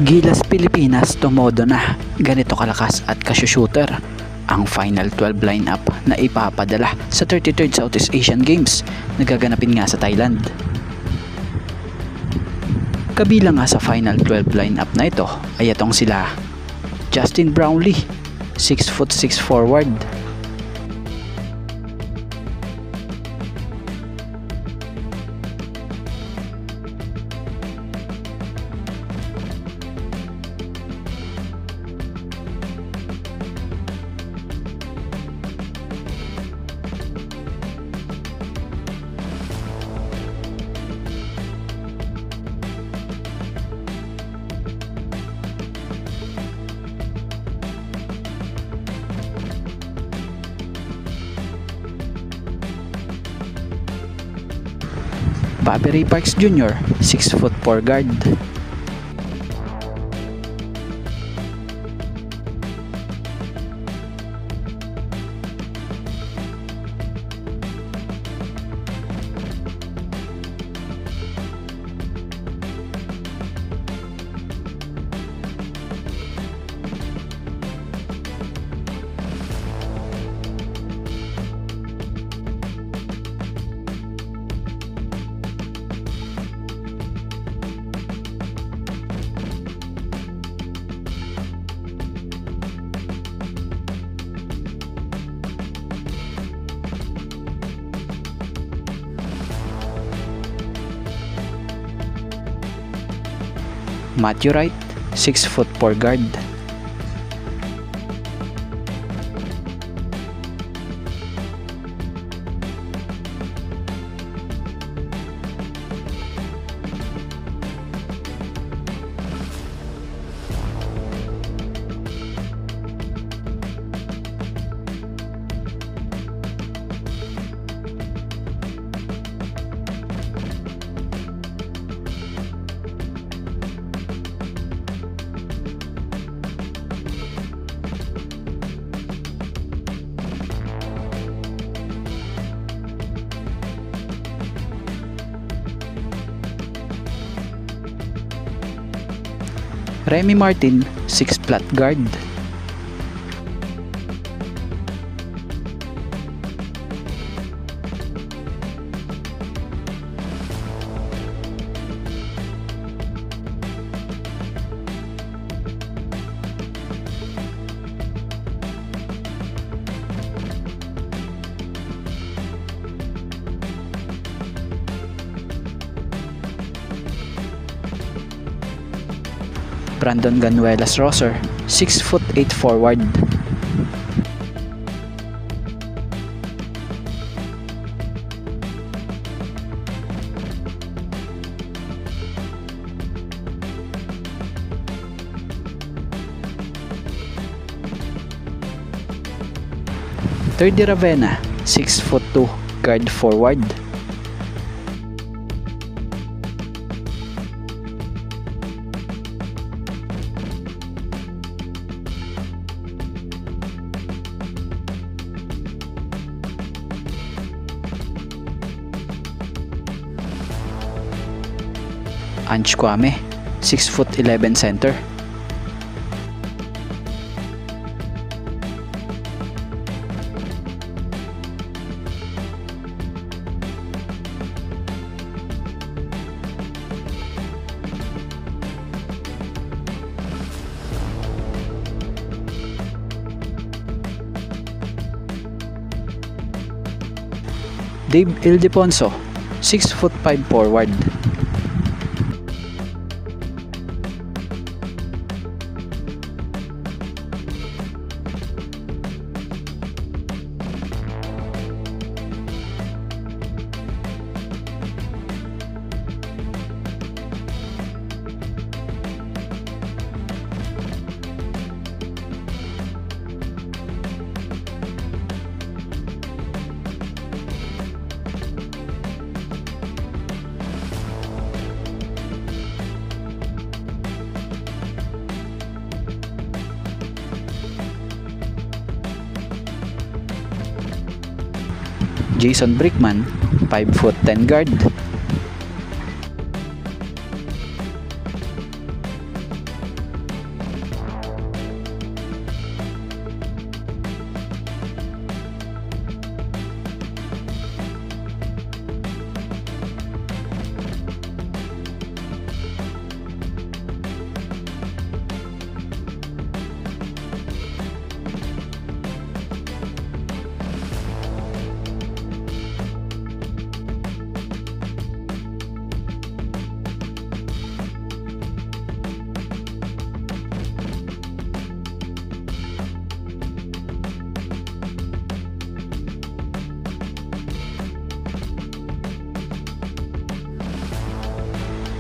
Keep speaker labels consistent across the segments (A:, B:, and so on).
A: Gilas Pilipinas tumodo na, ganito kalakas at kasyushooter ang Final 12 lineup na ipapadala sa 33rd Southeast Asian Games na gaganapin nga sa Thailand. Kabilang nga sa Final 12 lineup na ito ay itong sila Justin Brownlee, 6'6" forward, Bobby Ray Parks Jr., 6'4" guard, Matthew Wright, 6'4" guard, Remy Martin, 6 flat guard, Brandon Ganuelas Rosser, 6'8" forward, Terdy Ravena, 6'2" guard forward, Ange Kwame, 6'11" center, Dave Ildefonso, 6'5" forward, Jason Brickman, 5'10" guard,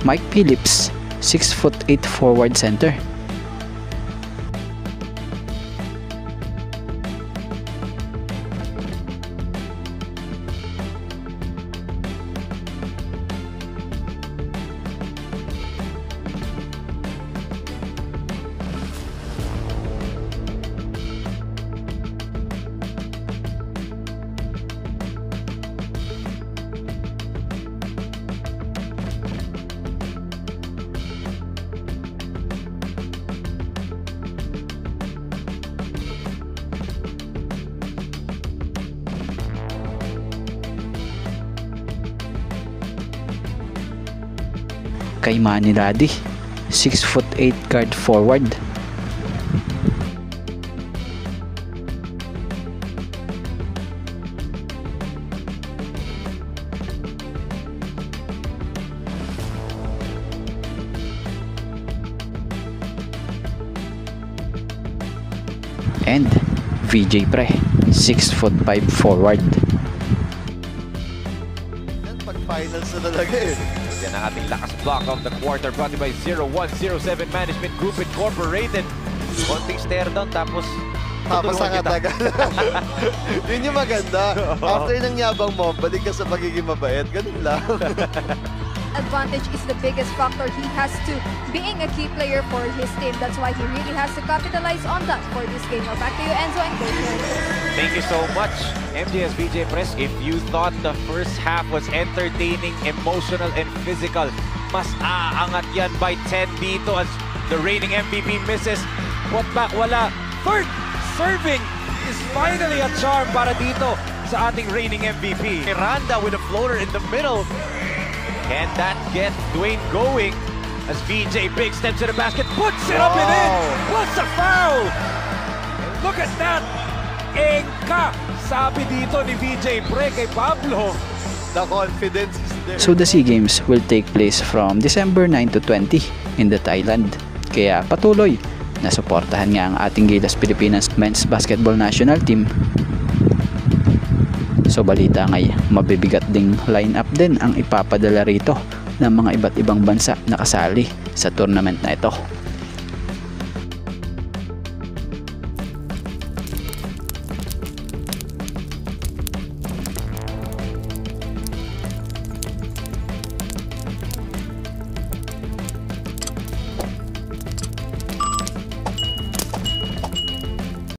A: Mike Phillips, 6'8" forward center. Kay Manny Radi, 6'8" guard forward. And VJ Pre, 6'5" forward.
B: Pag finals na talaga eh.
C: Yan ang ating lakas block of the quarter brought to you by 0107 Management Group Incorporated. Konting stare down tapos
B: Tapos ang atagal. Yun yung maganda. After ng yabang mo, balik ka sa pagiging mabait. Ganun lang.
D: Advantage is the biggest factor. He has to being a key player for his team. That's why he really has to capitalize on that for this game. Now back to you, Enzo and Coach.
C: Thank you so much, MJS VJ Press. If you thought the first half was entertaining, emotional, and physical, mas aangat yan by 10 dito as the reigning MVP misses. What back? Wala. Third serving is finally a charm para dito sa ating reigning MVP. Miranda with a floater in the middle. Can that get Dwayne going as VJ big steps to the basket, puts it up and in. What's a foul? And look at that. Engka, sabi dito ni VJ Pre kay Pablo.
B: The confidence is there.
A: So the SEA Games will take place from December 9 to 20 in the Thailand. Kaya patuloy na suportahan nga ang ating Gilas Pilipinas Men's Basketball National Team. So balita ngay, mabibigat ding lineup din ang ipapadala rito ng mga iba't ibang bansa na kasali sa tournament na ito.